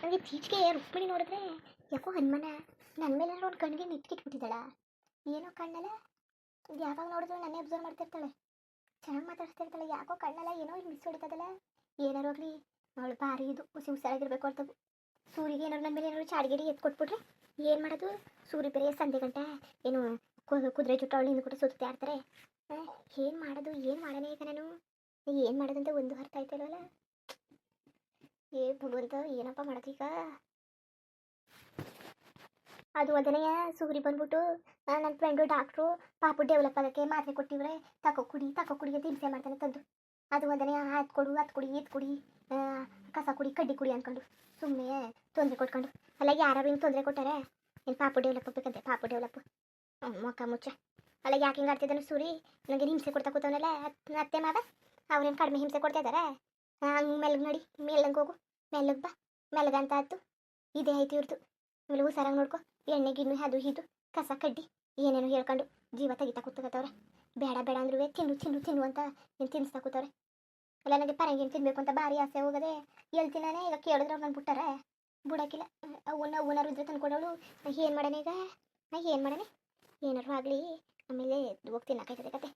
ನನಗೆ ಇತ್ತೀಚೆಗೆ ರುಕ್ಮಿಣಿ ನೋಡಿದ್ರೆ ಯಾಕೋ ಹನುಮನ ನನ್ನ ಮೇಲೆ ಒಂದು ಕಣ್ಣಿಗೆ ನಿಟ್ಕಿಟ್ಬಿಟ್ಟಿದ್ದಾಳ. ಏನೋ ಕಣ್ಣಲ್ಲ, ಯಾವಾಗ ನೋಡಿದ್ರು ನನ್ನೇ ಅಬ್ಸರ್ವ್ ಮಾಡ್ತಿರ್ತಾಳೆ, ಚೆನ್ನಾಗಿ ಮಾತಾಡ್ತಾ ಇರ್ತಾಳೆ. ಯಾಕೋ ಕಣ್ಣಲ್ಲ ಏನೋ ಇಲ್ಲಿ ಮಿಸ್ ಹೊಡಿತದಲ್ಲ. ಏನಾರು ಹೋಗ್ಲಿ ಅವಳು ಭಾರಿ ಇದು ಹುಷಾರಾಗಿರ್ಬೇಕು ಅಂತದ್ದು. ಸೂರಿಗೆ ಏನಾರು ನನ್ನ ಮೇಲೆ ಏನಾದ್ರು ಚಾಡಿಗಿಡಿ ಎತ್ತು ಕೊಟ್ಬಿಟ್ರೆ ಏನು ಮಾಡೋದು? ಸೂರಿ ಬೇರೆ ಸಂಧೆ ಗಂಟ ಏನು ಕುದುರೆ ಜುಟ್ಟು ಅವಳು ಹಿಂದೆ ಕೂಡ ಸುತ್ತಾ ಇರ್ತಾರೆ. ಏನು ಮಾಡೋದು, ಏನು ಮಾಡೋಣ ಈಗ ನಾನು? ಏನು ಮಾಡೋದಂತ ಒಂದು ಅರ್ಥ ಆಯ್ತಲ್ವಲ್ಲ. ಏ ಭಗವಂತ, ಏನಪ್ಪ ಮಾಡೋದೀಗ? ಅದು ಅದನ್ನೇ ಸೂರಿ ಬಂದ್ಬಿಟ್ಟು ನನ್ನ ಫ್ರೆಂಡು ಡಾಕ್ಟ್ರು ಪಾಪು ಡೆವಲಪ್ ಆಗೋಕ್ಕೆ ಮಾತ್ರೆ ಕೊಟ್ಟಿವ್ರೆ, ತಕೋ ಕುಡಿ ಅಂತ ಹಿಂಸೆ ಮಾಡ್ತಾನೆ ತಂದು. ಅದು ಅದನ್ನೇ ಅದು ಕೊಡು ಇದು ಕುಡಿ ಕಸ ಕುಡಿ ಕಡ್ಡಿ ಕುಡಿ ಅಂದ್ಕೊಂಡು ಸುಮ್ಮನೆ ತೊಂದರೆ ಕೊಟ್ಕೊಂಡು. ಅಲ್ಲ ಯಾರು ಹಿಂಗೆ ತೊಂದರೆ ಕೊಟ್ಟಾರೆ? ಏನು ಪಾಪು ಡೆವಲಪ್ ಆಗ್ಬೇಕಂತೆ? ಪಾಪು ಡೆವಲಪ್ ಮೊಕ್ಕ ಮುಚ್ಚ. ಅಲ್ಲ ಯಾಕೆ ಹಿಂಗೆ ಆಡ್ತಿದ್ದಾನು ಸೂರಿ? ನನಗೆ ಹಿಂಸೆ ಕೊಡ್ತಾ ಕೂತವನಲ್ಲ ಅತ್ತೆ ಮಾವ, ಅವ್ರೇನು ಕಡಿಮೆ ಹಿಂಸೆ ಕೊಡ್ತಾ ಇದ್ದಾರೆ? ಹಂಗೆ ಮೆಲ್ಗೆ ನೋಡಿ, ಮೆಲ್ಲಂಗೆ ಹೋಗು, ಮೆಲ್ಲಗೆ ಬಾ, ಮೆಲ್ಲಗಂತ ಆಯ್ತು. ಇದೇ ಆಯ್ತು ಇವ್ರದ್ದು. ಆಮೇಲೆ ಹುಷಾರಾಗಿ ನೋಡ್ಕೊ, ಎಣ್ಣೆ ಗಿಣ್ಣು ಅದು ಇದು ಕಸ ಕಡ್ಡಿ ಏನೇನು ಹೇಳ್ಕೊಂಡು ಜೀವ ತೆಗಿತಾ ಕೂತ್ಕೋತವ್ರೆ. ಬೇಡ ಬೇಡ ಅಂದ್ರೂ ತಿನ್ನು ಅಂತ ಏನು ತಿನ್ನಿಸ್ತಾ ಕೂತವ್ರೆ. ಅಲ್ಲ ನನಗೆ ಪರಂಗಿನ ತಿನ್ಬೇಕು ಅಂತ ಭಾರಿ ಆಸೆ ಹೋಗದೆ. ಹೇಳ್ತೀನಾನೆ ಈಗ ಕೇಳಿದ್ರೆ ಅವ್ರು ನಾನು ಬಿಟ್ಟಾರೆ ಬಿಡೋಕ್ಕಿಲ್ಲ. ಅವನ ರುದ್ರ ತಂದ್ಕೊಡೋಳು. ಏನು ಮಾಡೋಣ ಈಗ? ಏನು ಮಾಡೋಣ? ಏನಾರು ಆಗಲಿ, ಆಮೇಲೆ ಹೋಗಿ ತಿನ್ನಕಾಯ್ತದೆ ಕತೆ.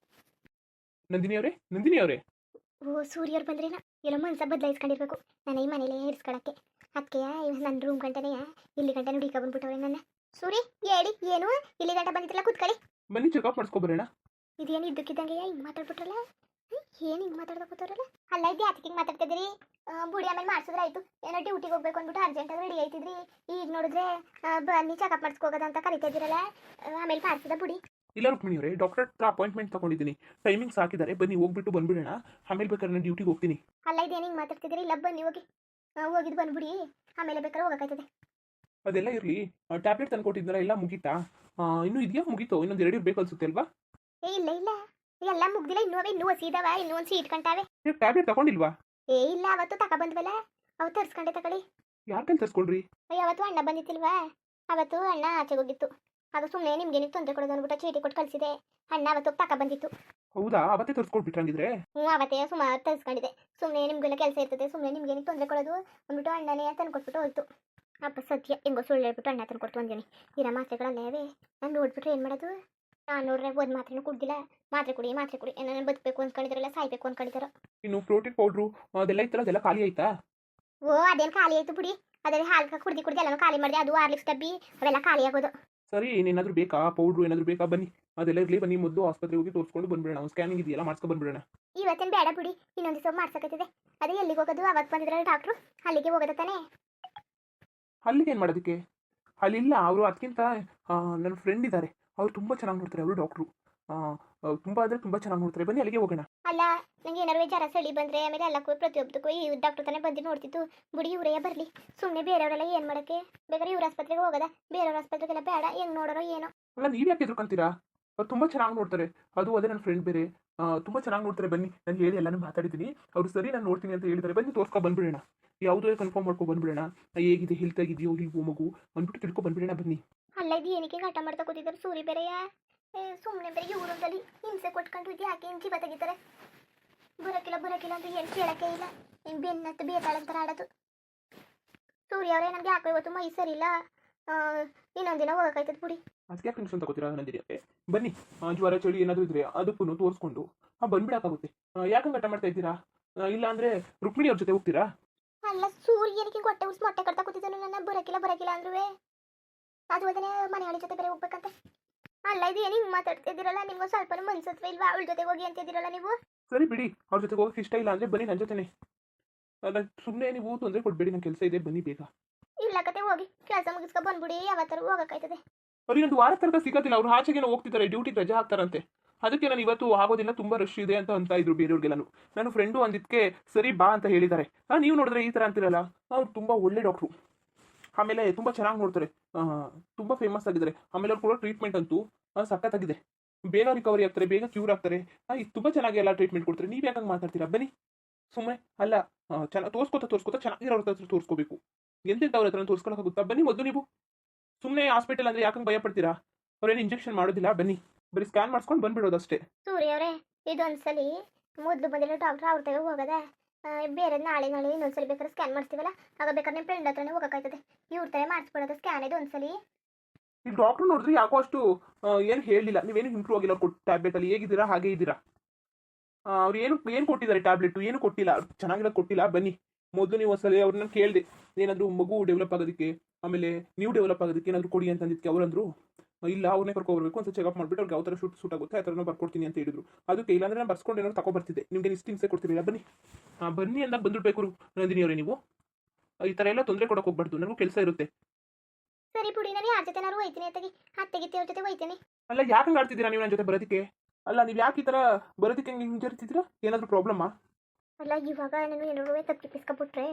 ನಂದಿನಿ ಅವರೇ ಓ ಸೂರ್ಯವ್ರು ಬಂದ್ರೇನ? ಎಲ್ಲೋ ಮನ್ಸ ಬದಲಾಯಿಸ್ಕೊಂಡಿರ್ಬೇಕು ನಾನು ಈ ಮನೇಲೇ ಇರಿಸ್ಕೊಳಕ್ಕೆ. ಅದಕ್ಕೆ ನನ್ನ ರೂಮ್ ಗಂಟೆನೇ ಇಲ್ಲಿ ಗಂಟೆ ನುಡಿಕ ಬಂದ್ಬಿಟ್ಟವ್ರೆ ನನ್ನ. ಸೂರಿ ಹೇಳಿ, ಏನು ಇಲ್ಲಿ ಗಂಟೆ ಬಂದಿದ್ರಲ್ಲ, ಕೂತ್ಕೊಳ್ಳಿ. ಬನ್ನಿ ಚೆಕಪ್ ಮಾಡಿಸ್ಕೊಬರೋಣ. ಇದೇನು ಇದ್ದಕ್ಕಿದ್ದಂಗೆ ಹಿಂಗೆ ಮಾತಾಡ್ಬಿಟ್ರಲ್ಲ? ಏನು ಹಿಂಗೆ ಮಾತಾಡ್ತಾ ಕೂತವ್ರಲ್ಲ? ಅಲ್ಲ ಇದು ಯಾಕೆ ಹಿಂಗೆ ಮಾತಾಡ್ತಿದ್ದೀರಿ? ಬುಡಿ ಆಮೇಲೆ ಮಾಡಿಸಿದ್ರೆ ಆಯಿತು. ಏನೋ ಡ್ಯೂಟಿಗೆ ಹೋಗ್ಬೇಕು ಅಂದ್ಬಿಟ್ಟು ಅರ್ಜೆಂಟಾಗಿ ರೆಡಿ ಆಯ್ತಿದ್ರಿ. ಈಗ ನೋಡಿದ್ರೆ ಬನ್ನಿ ಚೆಕಪ್ ಮಾಡಿಸ್ಕೋಗೋದ ಅಂತ ಕರಿತಾ ಇದ್ದೀರಲ್ಲ, ಆಮೇಲೆ ಮಾಡಿಸಿದ ಬುಡಿ. ಇಲ್ಲ ರುಕ್ಮಿಣಿ ಅವರೇ, ಡಾಕ್ಟರ್ ಹತ್ರ ಅಪಾಯಿಂಟ್ಮೆಂಟ್ ತಗೊಂಡಿದ್ದೀನಿ, ಟೈಮಿಂಗ್ಸ್ ಹಾಕಿದ್ದಾರೆ. ಬನ್ನಿ ಹೋಗ್ಬಿಟ್ಟು ಬಂದ್ಬಿಡೋಣ. ಆಮೇಲೆ ಬೇಕಾದ್ರೆ ನಾನು ಡ್ಯೂಟಿಗೆ ಹೋಗ್ತೀನಿ. ಅಲ್ಲ ಇದೇನು ಹಿಂಗೆ ಮಾತಾಡ್ತಿದ್ದೀರಿ? ಇಲ್ಲ ಬನ್ನಿ ಹೋಗಿ, ಹೋಗಿದ್ದು ಬಂದ್ಬಿಡಿ, ಆಮೇಲೆ ಬೇಕಾದ್ರೆ ಹೋಗೋಕ್ಕಾಯ್ತದೆ. ಅದೆಲ್ಲ ಇರಲಿ, ಟ್ಯಾಬ್ಲೆಟ್ ತಂದು ಕೊಟ್ಟಿದ್ದಾರ, ಎಲ್ಲ ಮುಗೀತಾ? ಇನ್ನೂ ಇದೆಯಾ? ಮುಗೀತು? ಇನ್ನೊಂದು 2 ಇರಬೇಕು ಅನ್ಸುತ್ತೆ ಅಲ್ವಾ? ಇಲ್ಲ ಎಲ್ಲ ಮುಗ್ದಿಲ್ಲ, ಇನ್ನೂ ಹಸಿದವ, ಇನ್ನೂ ಒಂದು ಸೀಟ್ ಕಂಟಾವೆ. ಟ್ಯಾಬ್ಲೆಟ್ ತಗೊಂಡಿಲ್ವಾ? ಇಲ್ಲ ಅವತ್ತು ತಕ ಬಂದ್ವಲ್ಲ, ಅವತ್ತು ತರ್ಸ್ಕೊಂಡೆ ತಗೊಳ್ಳಿ. ಯಾರ ಕೈಲಿ ತರಿಸ್ಕೊಳ್ರಿ? ಅವತ್ತು ಅಣ್ಣ ಬಂದಿತ್ತಿಲ್ವಾ? ಅವತ್ತು ಅಣ್ಣ ಆಚೆಗೆ ಹೋಗಿತ್ತು. ಅದು ಸುಮ್ಮನೆ ನಿಮ್ಗೆ ತೊಂದರೆ ಕೊಡೋದು ಅಂದ್ಬಿಟ್ಟು ಚೀಟಿ ಕೊಟ್ಟು ಕಳಿಸಿದೆ. ಅಣ್ಣ ಅವತ್ತು ತಕ ಬಂದಿತ್ತು. ಹೌದಾ? ಅವತ್ತೇ ತರಿಸ್ಕೊಳ್ಬಿಟ್ರಂಗಿದ್ರೆ? ಅವತ್ತೇ ಸುಮಾರು ತರಿಸ್ಕೊಂಡಿದೆ. ಸುಮ್ಮನೆ ನಿಮ್ಗೆಲ್ಲ ಕೆಲಸ ಇರ್ತದೆ, ಸುಮ್ಮನೆ ನಿಮ್ಗೆ ತೊಂದರೆ ಕೊಡೋದು ಅಂದ್ಬಿಟ್ಟು ಅಣ್ಣನೇ ತಂದ್ಕೊಟ್ಬಿಟ್ಟು ಹೋಯ್ತು. ಅಪ್ಪ ಸದ್ಯ ಹೆಂಗೋ ಸುಳ್ಳು ಹೇಳ್ಬಿಟ್ಟು ಅಣ್ಣ ತಂದ್ಕೊಡ್ತು ಅಂದೇನಿ. ಇರೋ ಮಾತ್ರೆಗಳಲ್ಲೇ ನಾನು ನೋಡ್ಬಿಟ್ರೆ ಏನು ಮಾಡೋದು? ನಾನು ನೋಡ್ರೆ ಒಂದು ಮಾತ್ರೆನೂ ಕುಡ್ದಿಲ್ಲ. ಮಾತ್ರೆ ಕುಡಿ ಏನಾರು ಬದುಕಬೇಕು ಅಂದ್ಕೊಂಡಿದ್ರಲ್ಲ, ಸಾಯ್ಬೇಕು ಅಂದ್ಕೊಂಡಿದ್ದಾರೋ. ಇನ್ನು ಪ್ರೋಟೀನ್ ಪೌಡ್ರು ಅದೆಲ್ಲ ಇತ್ತಲ್ಲ, ಅದೆಲ್ಲ ಖಾಲಿ ಆಯ್ತಾ? ಓ ಅದೇನು ಖಾಲಿ ಆಯ್ತು ಬಿಡಿ. ಅದೇ ಹಾಲು ಕುಡ್ದು ಎಲ್ಲನೂ ಖಾಲಿ ಮಾಡಿದೆ. ಅದು ಆರ್ಲಿಕ್ಸ್ ಡಬ್ಬಿ ಅವೆಲ್ಲ ಖಾಲಿ ಆಗೋದು. ಸರಿ, ಏನಾದರೂ ಬೇಕಾ? ಪೌಡ್ರು ಏನಾದರೂ ಬೇಕಾ? ಬನ್ನಿ, ಅದೆಲ್ಲ ಇರಲಿ. ಬನ್ನಿ, ಮೊದಲು ಆಸ್ಪತ್ರೆಗೆ ಹೋಗಿ ತೋರಿಸ್ಕೊಂಡು ಬಂದ್ಬಿಡೋಣ. ಸ್ಕ್ಯಾನಿಂಗ್ ಇದೆಯಲ್ಲ, ಮಾಡ್ಸ್ಕೊಂಡು ಬಂದ್ಬಿಡೋಣ. ಇವತ್ತೇನು ಬೇಡ ಬಿಡಿ, ಇನ್ನೊಂದು ದಿವಸ ಮಾಡ್ಸಕತ್ತಿದೆ. ಅದೇ ಎಲ್ಲಿಗೆ ಹೋಗೋದು? ಅವತ್ತು ಬಂದಿದ್ರಲ್ಲ ಡಾಕ್ಟ್ರು, ಅಲ್ಲಿಗೆ ಹೋಗೋದ ತಾನೇ? ಅಲ್ಲಿಗೆ ಏನು ಮಾಡೋದಕ್ಕೆ? ಅಲ್ಲಿಲ್ಲ, ಅವರು ಅದಕ್ಕಿಂತ ನನ್ನ ಫ್ರೆಂಡ್ ಇದ್ದಾರೆ, ಅವ್ರು ತುಂಬ ಚೆನ್ನಾಗಿ ನೋಡ್ತಾರೆ. ಅವರು ಡಾಕ್ಟ್ರು ತುಂಬ ಅಂದರೆ ತುಂಬ ಚೆನ್ನಾಗಿ ನೋಡ್ತಾರೆ. ಬನ್ನಿ, ಅಲ್ಲಿಗೆ ಹೋಗೋಣ. ಅಲ್ಲ ನಂಗೆ ಏನಾರು ಜ್ವರ ಚಳಿ ಬಂದರೆ ಆಮೇಲೆ ಎಲ್ಲ ಪ್ರತಿಯೊಬ್ಬದಕ್ಕೂ ಈ ಡಾಕ್ಟ್ರು ತಾನೇ ಬಂದು ನೋಡ್ತಿತ್ತು. ಬಿಡಿ ಇವರೇ ಬರಲಿ, ಸುಮ್ಮನೆ ಬೇರೆಯವರೆಲ್ಲ ಏನು ಮಾಡೋಕ್ಕೆ? ಬೇಕಾದ್ರೆ ಇವ್ರ ಆಸ್ಪತ್ರೆಗೆ ಹೋಗೋದ, ಬೇರೆಯವ್ರ ಆಸ್ಪತ್ರೆಗೆಲ್ಲ ಬೇಡ. ಹೆಂಗೆ ನೋಡೋರೋ ಏನೋ. ಅಲ್ಲ, ನೀವು ಯಾಕೆ ಎದುರ್ಕೊಂತೀರಾ? ಅವ್ರು ತುಂಬ ಚೆನ್ನಾಗಿ ನೋಡ್ತಾರೆ. ಅದು ಅದೇ ನನ್ನ ಫ್ರೆಂಡ್ ಬೇರೆ ತುಂಬ ಚೆನ್ನಾಗಿ ನೋಡ್ತಾರೆ. ಬನ್ನಿ, ನಾನು ಹೇಳಿ ಎಲ್ಲನೂ ಮಾತಾಡಿದ್ದೀನಿ. ಅವರು ಸರಿ ನಾನು ನೋಡ್ತೀನಿ ಅಂತ ಹೇಳಿದ್ದಾರೆ. ಬನ್ನಿ, ತೋರಿಸ್ಕೊ ಬಂದ್ಬಿಡೋಣ. ಯಾವುದೋ ಕನ್ಫರ್ಮ್ ಮಾಡ್ಕೊ ಬಂದ್ಬಿಡೋಣ. ಹೇಗಿದೆ, ಹೆಲ್ತ್ ಆಗಿದೆಯೋ ಇಲ್ವೋ ಮಗು ಅಂದ್ಬಿಟ್ಟು ತಿಳ್ಕೊ ಬಂದ್ಬಿಡೋಣ. ಬನ್ನಿ. ಅಲ್ಲ ಇದು ಏನಕ್ಕೆ ಘಟ ಮಾಡ್ತಾ ಕೂತಿದ್ದಾರೆ ಸೂರಿ ಬೇರೆಯ? ಸುಮ್ಮನೆ ಬೇರೆ ಇವ್ರಲ್ಲಿ ಹಿಂಸೆ ಕೊಟ್ಕೊಂಡು ಇದು ಯಾಕೆ ಏನು ಜೀವ ತೆಗಿತಾರೆ? ಬರೋಕಿಲ್ಲ ಅಂತ ಏನು ಕೇಳೋಕ್ಕೆ ಇಲ್ಲ. ಹಿಂಗೆ ಬೆನ್ನತ್ತು ಬೇತಾಳಂತಾರೆ ಆಡೋದು. ಸೂರ್ಯ ಅವರೇ, ನಮಗೆ ಯಾಕೋ ಇವತ್ತು ಮೈ ಸರಿ ಇಲ್ಲ, ಇನ್ನೊಂದಿನ ಹೋಗೋಕ್ಕಾಯ್ತದೆ ಬಿಡಿ. ಅದಕ್ಕೆ ಯಾಕೆ ಟೆನ್ಷನ್ ತಗೋತೀರಾ ನಂದಿನಿಯಕ್ಕೆ? ಬನ್ನಿ, ಜ್ವರ ಚಳಿ ಏನಾದರೂ ಇದ್ರೆ ಅದಕ್ಕೂ ತೋರಿಸ್ಕೊಂಡು ಬಂದ್ಬಿಡೋಕ್ಕಾಗುತ್ತೆ. ಯಾಕೆ ಘಟ ಮಾಡ್ತಾ ಇದ್ದೀರಾ? ಇಲ್ಲ ಅಂದರೆ ರುಕ್ಮಿಣಿ ಅವ್ರ ಜೊತೆ ಹೋಗ್ತೀರಾ? ಅಲ್ಲ ಸೂರ್ಯನಿಗೆ ಹೊಟ್ಟೆ ಉರ್ಸ್ ಮೊಟ್ಟೆ ಕಟ್ತಾ ಕೂತಿದ್ದಾನು. ನನ್ನ ಬರೋಕಿಲ್ಲ ಅಂದ್ರೂ ಅದು ಅದನ್ನೇ ಮನೆಯಾಳಿ ಜೊತೆ ಬೇರೆ ಹೋಗ್ಬೇಕಂತ. ಅಲ್ಲ ಇದು ಏನು ಹಿಂಗೆ ಮಾತಾಡ್ತಿದ್ದೀರಲ್ಲ? ನಿಮ್ಗೆ ಸ್ವಲ್ಪ ಮನ್ಸತ್ವ ಇಲ್ವಾ? ಅವಳ ಜೊತೆಗೆ ಹೋಗಿ ಅಂತಿದ್ದೀರಲ್ಲ ನೀವು. ಸರಿ ಬಿಡಿ, ಅವ್ರ ಜೊತೆಗೆ ಹೋಗೋಕೆ ಇಷ್ಟ ಇಲ್ಲ ಅಂದರೆ ಬನ್ನಿ ನನ್ನ ಜೊತೆನೇ. ಸುಮ್ಮನೆ ನೀವು ತೊಂದರೆ ಕೊಡಬೇಡಿ, ನನ್ನ ಕೆಲಸ ಇದೆ, ಬನ್ನಿ ಬೇಗ. ಇಲ್ಲ ಕತೆ, ಹೋಗಿ ಕೆಲಸ ಮುಗಿಸ್ಕೊ ಬಂದ್ಬಿಡಿ, ಯಾವತ್ತಾರು ಹೋಗೋಕ್ಕಾಯ್ತದೆ. ಅವ್ರಿಗೆ ಒಂದು ವಾರ ತನಕ ಸಿಗೋದಿಲ್ಲ. ಅವ್ರು ಆಚೆಗೇನೋ ಹೋಗ್ತಿದ್ದಾರೆ, ಡ್ಯೂಟಿಗೆ ರಜೆ ಹಾಕ್ತಾರಂತೆ. ಅದಕ್ಕೆ ನಾನು ಇವತ್ತು ಆಗೋದಿಲ್ಲ, ತುಂಬ ರಶ್ ಇದೆ ಅಂತ ಇದ್ರು ಬೇರೆಯವ್ರಿಗೆಲ್ಲ. ನನ್ನ ಫ್ರೆಂಡು ಅಂದಿದ್ದಕ್ಕೆ ಸರಿ ಬಾ ಅಂತ ಹೇಳಿದ್ದಾರೆ. ನೀವು ನೋಡಿದ್ರೆ ಈ ಥರ ಅಂತಿರಲ್ಲ. ಅವ್ರು ತುಂಬ ಒಳ್ಳೆ ಡಾಕ್ಟ್ರು, ಆಮೇಲೆ ತುಂಬ ಚೆನ್ನಾಗಿ ನೋಡ್ತಾರೆ, ತುಂಬ ಫೇಮಸ್ ಆಗಿದ್ದಾರೆ. ಆಮೇಲೆ ಅವ್ರು ಕೊಡೋ ಟ್ರೀಟ್ಮೆಂಟ್ ಅಂತೂ ಸಖತ್ತಾಗಿದೆ. ಬೇಗ ರಿಕವರಿ ಆಗ್ತಾರೆ, ಬೇಗ ಕ್ಯೂರ್ ಆಗ್ತಾರೆ. ತುಂಬ ಚೆನ್ನಾಗಿ ಎಲ್ಲ ಟ್ರೀಟ್ಮೆಂಟ್ ಕೊಡ್ತಾರೆ. ನೀವು ಯಾಕಂಗೆ ಮಾತಾಡ್ತೀರಾ? ಬನ್ನಿ ಸುಮ್ಮನೆ. ಅಲ್ಲ, ಚೆನ್ನಾಗಿ ತೋರಿಸ್ಕೊತಾ ಚೆನ್ನಾಗಿರೋ ಅವ್ರ ಹತ್ರ ತೋರಿಸ್ಕೋಬೇಕು. ಎಂತೆಂಥವ್ರ ಹತ್ರ ತೋರಿಸ್ಕೊಳಕ್ಕಾಗುತ್ತಾ? ಬನ್ನಿ ಮೊದಲು ನೀವು. ಸುಮ್ಮನೆ ಹಾಸ್ಪಿಟಲ್ ಅಂದರೆ ಯಾಕಂಗೆ ಭಯ ಪಡ್ತೀರಾ? ಅವ್ರೇನು ಇಂಜೆಕ್ಷನ್ ಮಾಡೋದಿಲ್ಲ. ಬನ್ನಿ, ಬರೀ ಸ್ಕ್ಯಾನ್ ಮಾಡಿಸ್ಕೊಂಡು ಬಂದ್ಬಿಡೋದು ಅಷ್ಟೇ. ಸೂರ್ಯ ಅವರೇ, ಇದೊಂದ್ಸಲಿ ಮೊದಲು ಬಂದಿರೋ ಡಾಕ್ಟ್ರ್ ಅವ್ರ ತೆಗೆ ಹೋಗೋದ, ಬೇರೆ ನಾಳೆ ಇನ್ನೊಂದ್ಸಲಿ ಬೇಕಾದ್ರೆ ಸ್ಕ್ಯಾನ್ ಮಾಡಿಸ್ತೀವಲ್ಲ ಆಗ ಬೇಕಾದ್ರೆ ನಿಮ್ಮ ಫ್ರೆಂಡ್ ಹತ್ರನೇ ಹೋಗೋಕ್ಕಾಯ್ತದೆ ಇವ್ರ ಥರ ಮಾಡಿಸ್ಬಿಡೋದು ಸ್ಕ್ಯಾನ್ ಇದು ಒಂದ್ಸಲಿ. ಈ ಡಾಕ್ಟ್ರು ನೋಡಿದ್ರೆ ಯಾಕೋ ಅಷ್ಟು ಏನು ಹೇಳಲಿಲ್ಲ, ನೀವೇನು ಇಂಪ್ರೂವ್ ಆಗಿಲ್ಲ ಕೊಟ್ಟು ಟ್ಯಾಬ್ಲೆಟಲ್ಲಿ ಹೇಗಿದ್ದೀರಾ ಹಾಗೆ ಇದ್ದೀರಾ. ಅವ್ರು ಏನು ಕೊಟ್ಟಿದ್ದಾರೆ ಟ್ಯಾಬ್ಲೆಟು ಏನು ಕೊಟ್ಟಿಲ್ಲ, ಚೆನ್ನಾಗಿರೋದು ಕೊಟ್ಟಿಲ್ಲ. ಬನ್ನಿ ಮೊದಲು ನೀವು ಒಂದ್ಸಲಿ ಅವ್ರನ್ನ ಕೇಳಿದೆ ಏನಾದರೂ ಮಗು ಡೆವಲಪ್ ಆಗೋದಕ್ಕೆ ಆಮೇಲೆ ನೀವು ಡೆವಲಪ್ ಆಗೋದಕ್ಕೆ ಏನಾದರೂ ಕೊಡಿ ಅಂತಂದಿದ್ದಕ್ಕೆ ಅವರಂದ್ರು ಇಲ್ಲ ಅವ್ರನ್ನೇ ಕರ್ಕೊಬರ್ಬೇಕು ಒಂದು ಚೆಕಪ್ ಮಾಡಿಬಿಟ್ಟು ಅವ್ರಿಗೆ ಯಾವ ಥರ ಸೂಟ್ ಆಗುತ್ತೆ ಆ ಥರ ಬರ್ಕೊಡ್ತೀನಿ ಅಂತ ಹೇಳಿದ್ರು. ಅದಕ್ಕೆ ಇಲ್ಲಾಂದ್ರೆ ನಾನು ಬರ್ಸ್ಕೊಂಡು ಏನಾದ್ರು ತಗೊಬರ್ತಿದ್ದೆ, ನಿಮಗೆ ಇಷ್ಟು ಹಿಂಸೆ ಕೊಡ್ತಿರಲಿಲ್ಲ. ಬನ್ನಿ ಬನ್ನಿ ಅಂದಾಗ ಬಂದುಬಿಡ್ಬೇಕು ನಂದಿನಿ ಅವರೇ, ನೀವು ಈ ಥರ ಎಲ್ಲ ತೊಂದರೆ ಕೊಡೋಕೆ ಹೋಗ್ಬಾರ್ದು, ನನಗೂ ಕೆಲಸ ಇರುತ್ತೆ. ಸರಿ ಬಿಡಿ, ನಾನು ಯಾರ ಜೊತೆನಾರು ಹೋಯ್ತೀನಿ ಅತ್ತೆಗಿತ್ತಿ ಅವ್ರ ಜೊತೆ ಹೋಯ್ತೀನಿ. ಅಲ್ಲ ಯಾಕೆ ಆಡ್ತಿದ್ದೀರಾ ನೀವು ನನ್ನ ಜೊತೆ ಬರೋದಕ್ಕೆ? ಅಲ್ಲ ನೀವು ಯಾಕೆ ಈ ಥರ ಬರೋದಕ್ಕೆ ಹೆಂಗೆ ಹಿಂಜರಿತಿದ್ದೀರಾ? ಏನಾದರೂ ಪ್ರಾಬ್ಲಮ್ಮಾ? ಅಲ್ಲ ಇವಾಗ ನಾನು ಏನಾದ್ರು ತಪ್ಪಿಸ್ಕೊಬಿಟ್ರೆ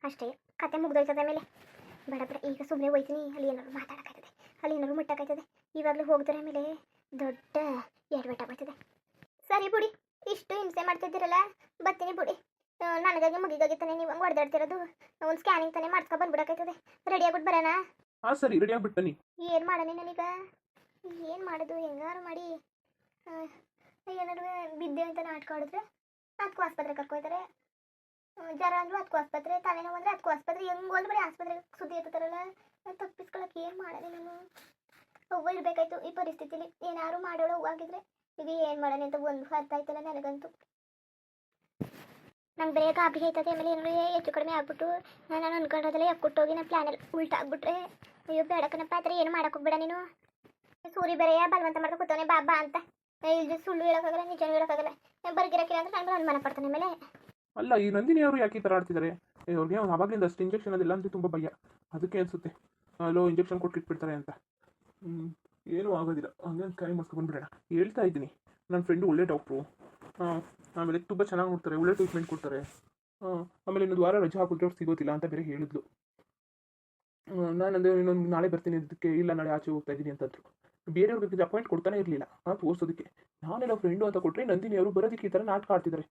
ಅಷ್ಟೇ ಕತೆ ಮುಗ್ದೋಯ್ತದೆ. ಆಮೇಲೆ ಬೇಡ ಬೇಡ ಈಗ ಸುಮ್ಮನೆ ಹೋಯ್ತೀನಿ, ಅಲ್ಲಿ ಏನಾದ್ರು ಮಾತಾಡೋಕ್ಕಾಯ್ತದೆ, ಅಲ್ಲಿ ಏನಾದ್ರು ಮುಟ್ಟಕ್ಕಾಯ್ತದೆ. ಇವಾಗಲೂ ಹೋಗಿದ್ರೆ ಆಮೇಲೆ ದೊಡ್ಡ ಎಡವಟ್ಟಾಗ್ತದೆ. ಸರಿ ಬಿಡಿ, ಇಷ್ಟು ಹಿಂಸೆ ಮಾಡ್ತಿದ್ದೀರಲ್ಲ ಬರ್ತೀನಿ ಬಿಡಿ. ನನಗಾಗಿ ಮುಗಿಗಾಗಿ ತಾನೇ ನೀವು ಹಂಗೆ ಹೊಡೆದಾಡ್ತಿರೋದು. ಒಂದು ಸ್ಕ್ಯಾನಿಂಗ್ ತಾನೇ ಮಾಡ್ಸ್ಕೊ ಬಂದ್ಬಿಡಕ್ಕಾಯ್ತದೆ. ರೆಡಿ ಆಗ್ಬಿಟ್ಟು ಬರೋಣ? ಹಾಂ ಸರಿ, ರೆಡಿ ಆಗ್ಬಿಟ್ಟು ಬನ್ನಿ. ಏನು ಮಾಡೋಣ ನಾನೀಗ? ಏನು ಮಾಡೋದು? ಹೆಂಗಾರು ಮಾಡಿ ಏನಾದ್ರು ಬಿದ್ದೆ ಅಂತ ನಾಟಕ ಆಡಿದ್ರೆ ಅದಕ್ಕೂ ಆಸ್ಪತ್ರೆ ಕರ್ಕೊಯ್ತಾರೆ. ಜ್ವರ ಅಂದ್ರು ಅದಕ್ಕೂ ಆಸ್ಪತ್ರೆ, ತಲೆನೋವು ಅಂದರೆ ಅದಕ್ಕೂ ಆಸ್ಪತ್ರೆ. ಹೆಂಗೆ ಹೋದ್ರೆ ಬರೀ ಆಸ್ಪತ್ರೆಗೆ ಸುದ್ದಿ ಇರ್ತಾರಲ್ಲ. ತಪ್ಪಿಸ್ಕೊಳಕ್ಕೆ ಏನು ಮಾಡೋಣ ನಾನು? ಅವ್ವ ಇರಬೇಕಾಯ್ತು ಈ ಪರಿಸ್ಥಿತಿಲಿ. ಏನಾದ್ರು ಮಾಡೋಳು ಹೂವಾಗಿದ್ರೆ ಈಗ ಏನು ಮಾಡೋಣ ಅಂತ ಒಂದು ಅರ್ಥ ಆಯ್ತಲ್ಲ ನನಗಂತೂ. ನಂಗೆ ಬೇರೆ ಗಾಬರಿ ಆಯ್ತದೆ. ಆಮೇಲೆ ಏನಾದ್ರು ಹೆಚ್ಚು ಕಡಿಮೆ ಆಗ್ಬಿಟ್ಟು ನಾನು ಅನ್ಕೊಂಡೋದಲ್ಲ ಎಕ್ಕುಟ್ಟೋಗಿ ನನ್ನ ಪ್ಲ್ಯಾನಲ್ಲಿ ಉಲ್ಟಾ ಆಗ್ಬಿಟ್ರೆ ಅಯ್ಯೋ ಬೇಡಕ್ಕನಪ್ಪ. ಆ ಥರ ಏನು ಮಾಡೋಕೆ ಹೋಗ್ಬೇಡ ನೀನು. ಸೂರಿ ಬೇರೆ ಬಲವಂತ ಮಾಡ್ಕೊಂಡು ಕೂತವನೆ ಬಾಬಾ ಅಂತ. ಇಲ್ಲಿ ಸುಳ್ಳು ಹೇಳೋಕ್ಕಾಗಲ್ಲ, ನಿಜನೂ ಹೇಳೋಕ್ಕಾಗಲ್ಲ. ಬರ್ಗಿರಕ್ಕಿಲ್ಲ ಅಂದ್ರೆ ನಾನು ಅನುಮಾನ ಪಡ್ತಾನೆ. ಆಮೇಲೆ ಅಲ್ಲ ಈ ನಂದಿನಿ ಅವರು ಯಾಕೆ ಈ ಥರ ಆಡ್ತಿದ್ದಾರೆ? ಅವ್ರಿಗೆ ಆವಾಗಲಿಂದ ಅಷ್ಟು ಇಂಜೆಕ್ಷನ್ ಅದೆಲ್ಲ ಅಂತ ತುಂಬ ಭಯ, ಅದಕ್ಕೆ ಅನಿಸುತ್ತೆ ಅಲ್ಲೋ ಇಂಜೆಕ್ಷನ್ ಕೊಟ್ಟಿಟ್ಬಿಡ್ತಾರೆ ಅಂತ. ಏನೂ ಆಗೋದಿಲ್ಲ, ಹಂಗೆ ಕೈ ಮಾಡಿಸ್ಕೊಂಡ್ಬಿಡೋಣ. ಹೇಳ್ತಾ ಇದ್ದೀನಿ, ನನ್ನ ಫ್ರೆಂಡು ಒಳ್ಳೆ ಡಾಕ್ಟ್ರು, ಆಮೇಲೆ ತುಂಬ ಚೆನ್ನಾಗಿ ನೋಡ್ತಾರೆ, ಒಳ್ಳೆ ಟ್ರೀಟ್ಮೆಂಟ್ ಕೊಡ್ತಾರೆ. ಆಮೇಲೆ ಇನ್ನೊಂದು ವಾರ ರಜೆ ಹಾಕಿದ್ರೆ ಅವ್ರು ಸಿಗೋದಿಲ್ಲ ಅಂತ ಬೇರೆ ಹೇಳಿದ್ಲು. ನಾನಂದರೆ ಇನ್ನೊಂದು ನಾಳೆ ಬರ್ತೀನಿ ಅದಕ್ಕೆ, ಇಲ್ಲ ನಾಳೆ ಆಚೆ ಹೋಗ್ತಾ ಇದ್ದೀನಿ ಅಂತಂದ್ರು. ಬೇರೆಯವ್ರಿಗೆ ಅಪಾಯಿಂಟ್ ಕೊಡ್ತಾನೆ ಇರಲಿಲ್ಲ ತೋರಿಸೋದಕ್ಕೆ. ನಾನೆಲ್ಲ ಫ್ರೆಂಡು ಅಂತ ಕೊಟ್ಟರೆ ನಂದಿನಿ ಅವರು ಬರೋದಕ್ಕೆ ಈ ಥರ ನಾಟಕ ಆಡ್ತಿದ್ದಾರೆ.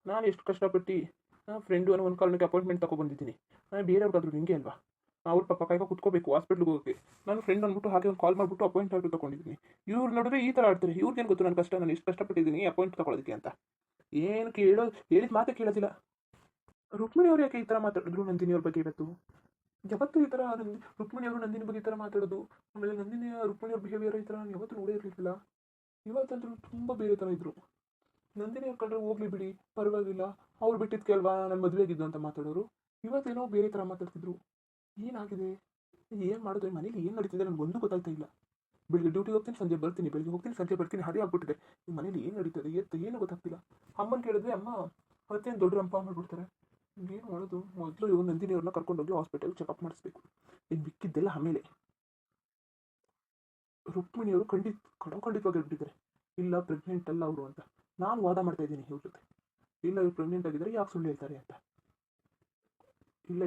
ನಾನು ಎಷ್ಟು ಕಷ್ಟಪಟ್ಟು ಫ್ರೆಂಡು ಅನ್ನೋ ಒಂದು ಕಾರಣಕ್ಕೆ ಅಪಾಯಿಂಟ್ಮೆಂಟ್ ತೊಗೊಬಂದಿದ್ದೀನಿ. ಬೇರೆಯವ್ರಿಗಾದ್ರು ಹಿಂಗೆ ಅಲ್ವಾ? ಅವ್ರ ಪಾಪ ಕಾಯ್ಕೊ ಕೂತ್ಕೋಬೇಕು ಹಾಸ್ಪಿಟ್ಲಿಗೆ ಹೋಗೋಕ್ಕೆ. ನಾನು ಫ್ರೆಂಡ್ ಅಂದ್ಬಿಟ್ಟು ಹಾಗೆ ಒಂದು ಕಾಲ್ ಮಾಡಿಬಿಟ್ಟು ಅಪಾಯಿಂಟ್ಮೆಂಟ್ ತೊಗೊಂಡಿದ್ದೀನಿ. ಇವ್ರು ನೋಡಿದ್ರೆ ಈ ಥರ ಆಡ್ತಾರೆ. ಇವ್ರಿಗೇನು ಗೊತ್ತು ನನ್ನ ಕಷ್ಟ, ನಾನು ಎಷ್ಟು ಕಷ್ಟಪಟ್ಟಿದ್ದೀನಿ ಅಪಾಯಿಂಟ್ ತೊಗೊಳೋದಕ್ಕೆ ಅಂತ. ಏನು ಹೇಳಿದ ಮಾತೇ ಕೇಳೋದಿಲ್ಲ. ರುಕ್ಮಿಣಿ ಅವ್ರು ಯಾಕೆ ಈ ಥರ ಮಾತಾಡಿದ್ರು ನಂದಿನಿ ಅವ್ರ ಬಗ್ಗೆ ಇವತ್ತು? ಯಾವತ್ತೂ ಈ ಥರ ರುಕ್ಮಿಣಿ ಅವರು ನಂದಿನಿ ಬಗ್ಗೆ ಈ ಥರ ಮಾತಾಡೋದು, ಆಮೇಲೆ ನಂದಿನಿ ರುಕ್ಮಿಣಿ ಅವ್ರ ಬಿಹೇವಿಯರ್ ಈ ಥರ ನಾನು ಯಾವತ್ತೂ ನೋಡೇ ಇರಲಿಲ್ಲ. ಇವತ್ತಂತೂ ತುಂಬ ಬೇರೆ ಥರ ಇದ್ದರು. ನಂದಿನಿ ಅವ್ರ ಕಂಡ್ರೆ ಹೋಗ್ಲಿ ಬಿಡಿ ಪರವಾಗಿಲ್ಲ, ಅವ್ರು ಬಿಟ್ಟಿದ್ದಕ್ಕೆ ಅಲ್ವಾ ನನ್ನ ಮದುವೆಗಿದ್ದು ಅಂತ ಮಾತಾಡೋರು. ಇವತ್ತೇನೋ ಬೇರೆ ಥರ ಮಾತಾಡ್ತಿದ್ರು. ಏನಾಗಿದೆ, ಏನು ಮಾಡೋದು, ಮನೇಲಿ ಏನು ನಡೀತಿದೆ ನನಗೆ ಒಂದು ಗೊತ್ತಾಗ್ತಾ ಇಲ್ಲ. ಬೆಳಿಗ್ಗೆ ಡ್ಯೂಟಿಗೆ ಹೋಗ್ತೀನಿ, ಸಂಜೆ ಬರ್ತೀನಿ, ಬೆಳಿಗ್ಗೆ ಹೋಗ್ತೀನಿ, ಸಂಜೆ ಬರ್ತೀನಿ, ಅದೇ ಆಗ್ಬಿಟ್ಟಿದೆ. ಈ ಮನೇಲಿ ಏನು ನಡೀತದೆ ಏನು ಗೊತ್ತಾಗ್ತಿಲ್ಲ. ಅಮ್ಮನ ಕೇಳಿದ್ರೆ ಅಮ್ಮ ಮತ್ತೇನು ದೊಡ್ಡ ರಂಪ ಮಾಡಿಬಿಡ್ತಾರೆ. ಏನು ಮಾಡೋದು? ಮೊದಲು ಇವ್ರು ನಂದಿನಿ ಅವ್ರನ್ನ ಕರ್ಕೊಂಡೋಗಿ ಹಾಸ್ಪಿಟಲ್ ಚೆಕಪ್ ಮಾಡಿಸ್ಬೇಕು. ಇನ್ನು ಬಿಕ್ಕಿದ್ದೆಲ್ಲ ಆಮೇಲೆ. ರುಕ್ಮಿಣಿಯವರು ಖಂಡಿತವಾಗಿ ಹೇಳ್ಬಿಟ್ಟಿದ್ದಾರೆ ಇಲ್ಲ ಪ್ರೆಗ್ನೆಂಟ್ ಅಲ್ಲ ಅವರು ಅಂತ. ನಾನು ವಾದ ಮಾಡ್ತಾ ಇದ್ದೀನಿ ಇವ್ರ ಜೊತೆ, ಇಲ್ಲ ಇವ್ರು ಪ್ರೆಗ್ನೆಂಟ್ ಆಗಿದ್ದಾರೆ ಯಾಕೆ ಸುಳ್ಳು ಹೇಳ್ತಾರೆ ಅಂತ. ಇಲ್ಲ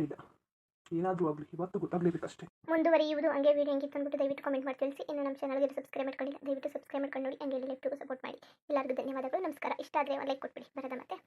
ಏನಾದರೂ ಆಗಲಿ ಇವತ್ತು ಗೊತ್ತಾಗಲೇಬೇಕಷ್ಟೇ. ಮುಂದುವರಿಯುವುದು ಹಂಗೆ ವಿಡಿಯೋ ಹೆಂಗಿತ್ತು ಅಂದ್ಬಿಟ್ಟು ದಯವಿಟ್ಟು ಕಾಮೆಂಟ್ ಮಾಡಿ ತಿಳಿಸಿ. ಇನ್ನು ನಮ್ಮ ಚಾನಲ್ಗೆ ಸಬ್ಸ್ಕ್ರೈಬ್ ಮಾಡ್ಕೊಂಡಿಲ್ಲ ದಯವಿಟ್ಟು ಸಬ್ಸ್ಕ್ರೈಬ್ ಮಾಡ್ಕೊಂಡು ನೋಡಿ. ಹಂಗೆ ಲೈಕ್ ಸಪೋರ್ಟ್ ಮಾಡಿ. ಎಲ್ಲರಿಗೂ ಧನ್ಯವಾದಗಳು, ನಮಸ್ಕಾರ. ಇಷ್ಟ ಆದರೆ ಲೈಕ್ ಕೊಟ್ಬಿಡಿ. ಬರೋದ ಮತ್ತೆ.